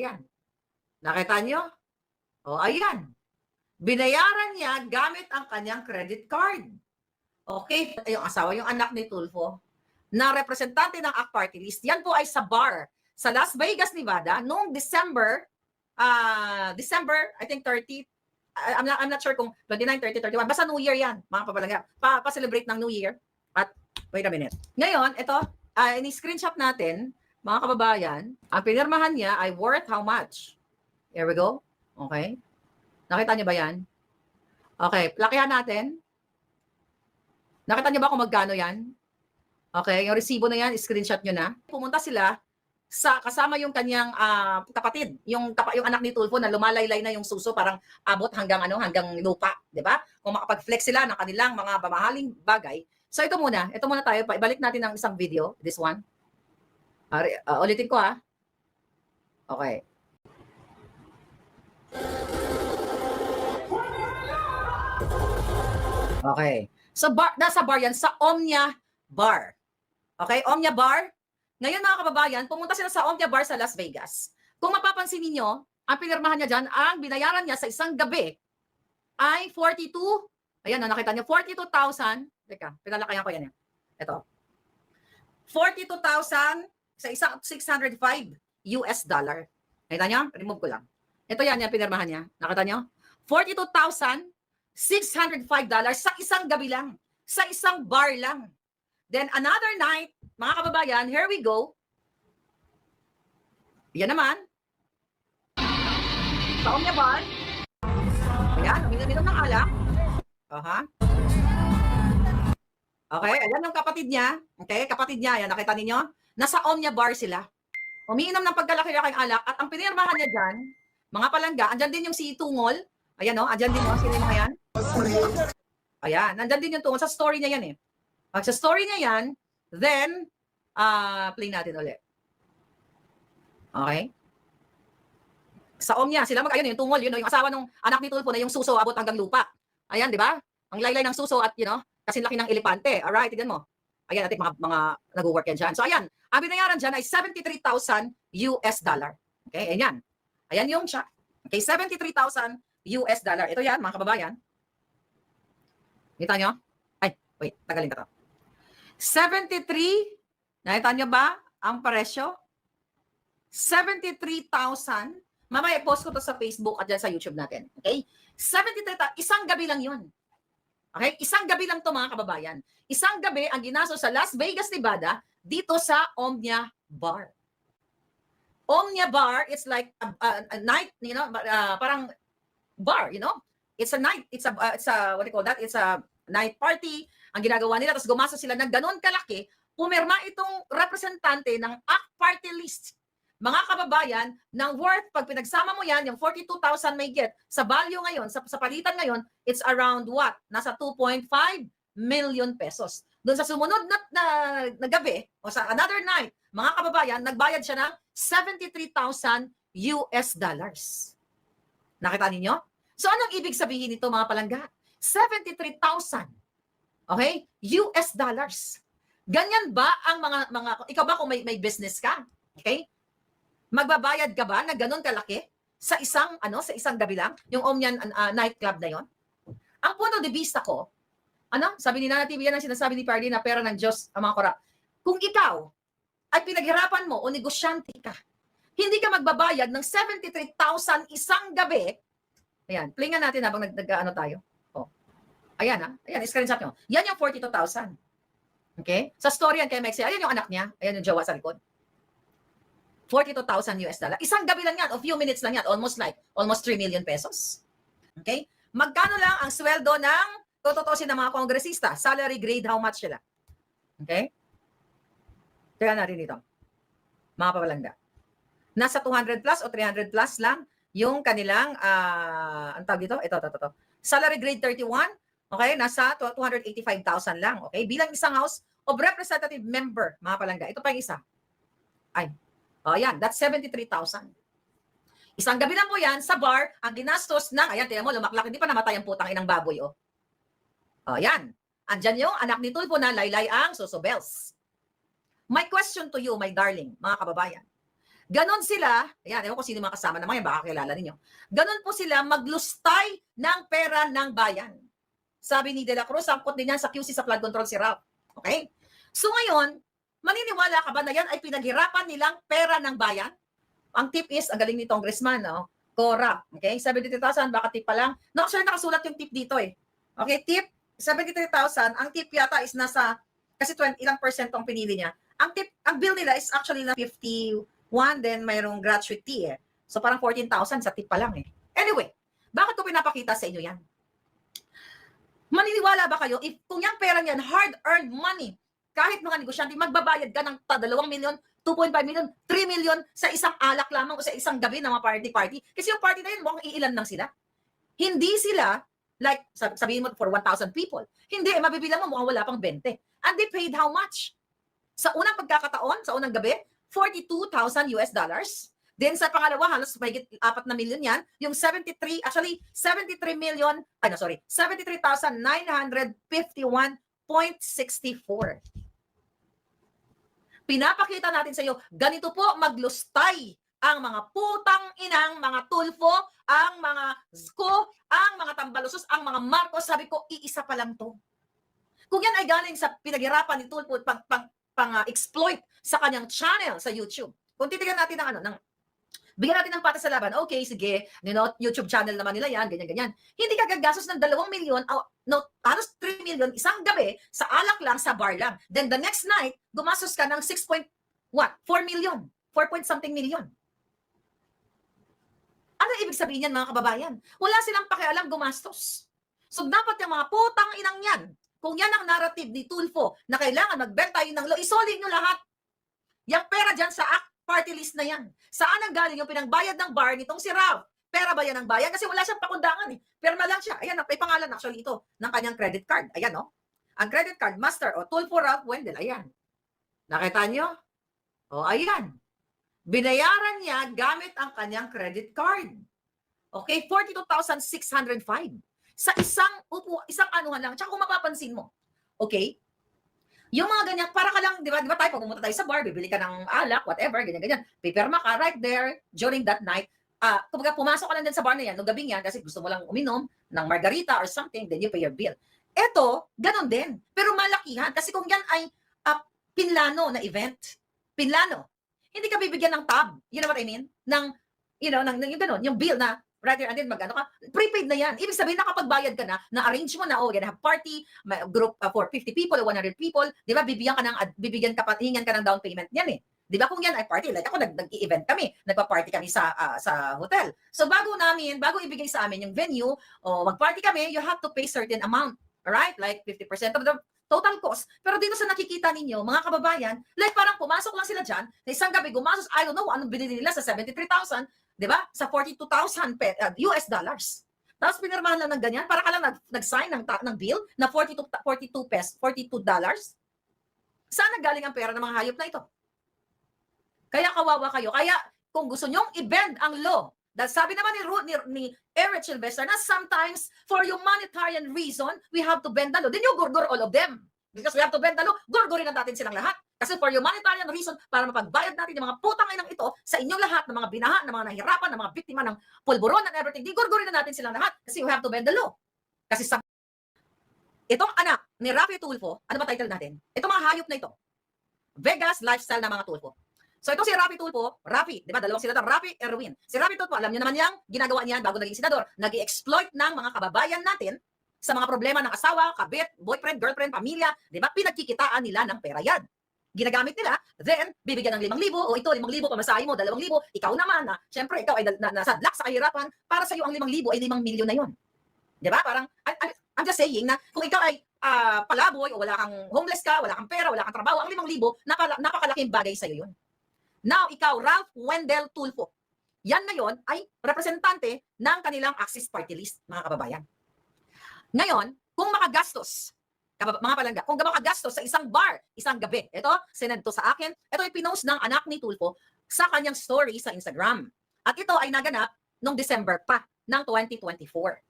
Ayan. Nakita nyo? O, ayan. Binayaran niya gamit ang kanyang credit card. Okay? Yung asawa, yung anak ni Tulfo, na representante ng ACT Party List. Yan po ay sa bar sa Las Vegas, Nevada, noong December, I think 30, I'm not sure kung 29, 30, 31. Basta New Year yan, mga papalaga. Pa-celebrate ng New Year. At, wait a minute. Ngayon, ito, ini-screenshot natin, mga kababayan, ang pinirmahan niya ay worth how much? Here we go. Okay. Nakita niyo ba yan? Okay, lakihan natin. Nakita niyo ba kung magkano yan? Okay, yung resibo na yan, screenshot nyo na. Pumunta sila sa kasama yung kanyang kapatid, yung anak ni Tulfo na lumalaylay na yung suso, parang abot hanggang lupa, 'di ba? Kung makapag-flex sila ng kanilang mga mamahaling bagay. So ito muna tayo, ibalik natin ang isang video, this one. Ulitin ko ha. Okay. Okay. So nasa bar yan, sa Omnia Bar. Okay, Omnia Bar. Ngayon mga kababayan, pumunta sila sa Omnia Bar sa Las Vegas. Kung mapapansin niyo, ang pinirmahan niya dyan, ang binayaran niya sa isang gabi ay 42, ayan na, nakita niyo, 42,000, teka, pinalakayan ko yan. Ito. 42,000 sa isang $605. Nakita niyo? Remove ko lang. Ito yan, yung pinirmahan niya. Nakita niyo? $42,605 sa isang gabi lang. Sa isang bar lang. Then another night, mga kababayan, here we go. Yan naman. Sa Omnia Bar. Ayan, uminom ng alak. Okay, ayan yung kapatid niya. Okay, kapatid niya, yan, nakita ninyo? Nasa Omnia Bar sila. Umiinom ng pagkalaki-laking alak at ang pinirmahan niya dyan, mga palangga, andyan din yung si Tungol. Ayan o, andyan din o, sino yung mga yan? Ayan, andyan din yung Tungol. Sa story niya yan eh. Pag sa story niya yan, then, play natin ulit. Okay? Sa Omnia, sila ayun, yung Tungol, yung asawa ng anak ni Tulfo na yung suso abot hanggang lupa. Ayan, di ba? Ang laylay ng suso at, kasi laki ng elepante. Alright, tignan mo. Ayan, natin mga nag-work yan dyan. So, ayan, ang binayaran dyan ay $73,000. Okay, ayan. Ayan yung siya. Okay, $73,000. Ito yan, mga kababayan. Kita nyo? Ay, wait, tagalin ka to. 73, nakita nyo ba ang presyo? 73,000. Mamaya post ko to sa Facebook at dyan sa YouTube natin. Okay? 73,000. Isang gabi lang yun. Okay? Isang gabi lang to mga kababayan. Isang gabi ang ginastos sa Las Vegas, Nevada dito sa Omnia Bar. Omnia Bar, it's like a night, parang bar, It's a night, it's a what do you call that? It's a night party. Ang ginagawa nila, tapos gumastos sila ng ganon kalaki, pumirma itong representante ng ACT Party List. Mga kababayan, ng worth, pag pinagsama mo yan, yung 42,000 may get, sa value ngayon, sa palitan ngayon, it's around what? Nasa 2.5 million pesos. Doon sa sumunod na gabi, o sa another night, mga kababayan, nagbayad siya ng $73,000. Nakita ninyo? So anong ibig sabihin nito mga palangga? 73,000. Okay? US dollars. Ganyan ba ang mga ikaw ba kung may business ka? Okay? Magbabayad ka ba na ganun kalaki sa isang gabi lang, yung Omnia nightclub na yon? Ang punto de vista ko, sabi ni Nana TV, yan ang sinasabi ni Pardy na pera ng Diyos ang mga korap. Kung ikaw ay pinaghirapan mo o negosyante ka, hindi ka magbabayad ng 73,000 isang gabi. Ayan, play nga natin habang tayo. Oh. Ayan ayan, screenshot nyo. Yan yung 42,000. Okay? Sa story yan kay Mexi, ayan yung anak niya, ayan yung jowa sa likod. $42,000. Isang gabi lang yan, o few minutes lang yan, almost 3 million pesos. Okay? Magkano lang ang sweldo ng tututusin ng mga kongresista? Salary grade, how much sila? Okay? Kaya natin dito. Mga papalangga. Nasa 200 plus o 300 plus lang yung kanilang, ang tawag dito? Ito. Salary grade 31, okay? Nasa 285,000 lang, okay? Bilang isang House of Representative member, mga palangga. Ito pa yung isa. Ayan, that's 73,000. Isang gabi lang po yan sa bar, ang ginastos ng, ayan, tingnan mo, lumaklak, hindi pa namatay ang putang inang baboy, oh. Ayan, andyan yung anak ni Tulfo na laylay ang Suso Bells. My question to you, my darling, mga kababayan. Ganon sila, ayan, ewan ko sino mga kasama naman yan, baka kilala ninyo. Ganon po sila maglustay ng pera ng bayan. Sabi ni De La Cruz, sangkot din yan sa QC sa flood control si Ralph. Okay? So ngayon, maniniwala ka ba na yan ay pinaghirapan nilang pera ng bayan? Ang tip is, ang galing ni Congressman, no? Cora. Okay? 73,000, baka tip pa lang. No, sir, nakasulat yung tip dito eh. Okay, tip, 73,000. Ang tip yata is nasa, kasi 20, ilang percent ang pinili niya. Ang tip, ang bill nila is actually na 51, then mayroong gratuity eh. So parang 14,000 sa tip pa lang eh. Anyway, bakit ko pinapakita sa inyo yan? Maniniwala ba kayo, if kung yung pera niyan, hard-earned money, kahit mga negosyante, magbabayad ka ng 2 million, 2.5 million, 3 million sa isang alak lamang o sa isang gabi ng mga party-party. Kasi yung party na yun, mukhang iilan lang sila. Hindi sila, like, sabihin mo for 1,000 people. Hindi, mabibilang mo mukhang wala pang 20. And they paid how much? Sa unang pagkakataon, sa unang gabi, $42,000 US. Then sa pangalawa, halos mahigit 4 na milyon yan. Yung 73 million, 73,951.64. Pinapakita natin sa iyo, ganito po maglustay ang mga putang inang, mga tulfo, ang mga zko, ang mga tambalusos, ang mga Marcos. Sabi ko, iisa pa lang to. Kung yan ay galing sa pinaghirapan ni Tulfo pang-exploit sa kanyang channel sa YouTube. Kung titignan natin ng bigyan natin ng patas sa laban, okay, sige, YouTube channel naman nila yan, ganyan-ganyan. Hindi ka gagastos ng 2 milyon, halos 3 million, isang gabi, sa alak lang, sa bar lang. Then the next night, gumastos ka ng 4 million, 4 something million. Ano ibig sabihin yan, mga kababayan? Wala silang pakialam gumastos. So dapat yung mga putang inang yan, kung yan ang narrative ni Tulfo, na kailangan magbenta yun ng law, isolid nyo lahat. Yung pera dyan sa party list na yan. Saan ang galing yung pinangbayad ng bar nitong si Ralph? Pera ba yan ng bayan? Kasi wala siyang pakundangan eh. Perma lang siya. Ayan, may pangalan actually ito ng kanyang credit card. Ayan, no? Ang credit card, Master, Tulfo Ralph Wendell. Ayan. Nakita nyo? Ayan. Binayaran niya gamit ang kanyang credit card. Okay, 42,605. Sa isang anuhan lang. Tsaka kung mapapansin mo, okay, yung mga ganyan, para ka lang, di ba tayo, pag pumunta tayo sa bar, bibili ka ng alak, whatever, ganyan-ganyan, pipirma ka right there during that night. Kapag pumasok ka lang din sa bar na yan, nung gabing yan, kasi gusto mo lang uminom ng margarita or something, then you pay your bill. Ito, ganon din. Pero malakihan, kasi kung yan ay pinlano na event, pinlano, hindi ka bibigyan ng tab, you know what I mean? Yung ganon, yung bill na, rather, and then magano ka, prepaid na yan. Ibig sabihin, nakapagbayad ka na-arrange mo na, gonna have party, group for 50 people or 100 people, di ba, hingan ka ng down payment yan eh. Di ba, kung yan ay party, like ako, nag-event kami, nagpa-party kami sa hotel. So, bago ibigay sa amin yung venue, mag-party kami, you have to pay certain amount, alright? Like 50% of the total cost. Pero dito sa nakikita ninyo, mga kababayan, like parang pumasok lang sila dyan, na isang gabi gumastos, I don't know, anong binili nila sa 73,000, di ba? Sa 42,000 US dollars. Tapos pinirmahan lang ng ganyan, para ka lang nag-sign ng bill na 42 dollars. Saan nagaling ang pera ng mga hayop na ito? Kaya kawawa kayo. Kaya kung gusto nyong i-bend ang law, dahil sabi naman ni Eric Sylvester na sometimes for humanitarian reason, we have to bend the law. Then you gurgur all of them. Because we have to bend the law, gurgurin natin silang lahat. Kasi for humanitarian reason, para mapagbayad natin yung mga putang inang ito sa inyong lahat, ng mga binaha, ng mga nahirapan, ng mga biktima ng pulburon and everything, di gurgurin na natin silang lahat. Kasi we have to bend the law. Kasi itong anak ni Rafi Tulfo, ano ba title natin? Itong mga hayop na ito, Vegas lifestyle ng mga Tulfo. So ito si Rafi Tulfo, di ba, dalawang senador, Rafi Erwin. Si Rafi Tulfo, alam niyo naman yang ginagawa niya bago naging senador, nag-i-exploit ng mga kababayan natin sa mga problema ng asawa, kabit, boyfriend, girlfriend, pamilya, di ba? Pinagkikitaan nila ng pera yan. Ginagamit nila, then bibigyan ng 5,000, o ito 5,000, pamasahe mo 2,000, ikaw naman na, syempre ikaw ay nasadlak sa kahirapan, para sa iyo ang 5,000 ay 5 milyon na yon. Di ba? Parang, I'm just saying na kung ikaw ay palaboy o wala kang homeless ka, wala kang pera, wala kang trabaho, ang 5,000, napakalaking bagay sa iyo yun. Now, ikaw, Ralph Wendell Tulfo, yan ngayon ay representante ng kanilang Axis Party List, mga kababayan. Ngayon, kung makagastos, mga palangga, kung makagastos sa isang bar, isang gabi, ito, sinend to sa akin, ito ay pinost ng anak ni Tulfo sa kanyang story sa Instagram. At ito ay naganap noong December pa ng 2024.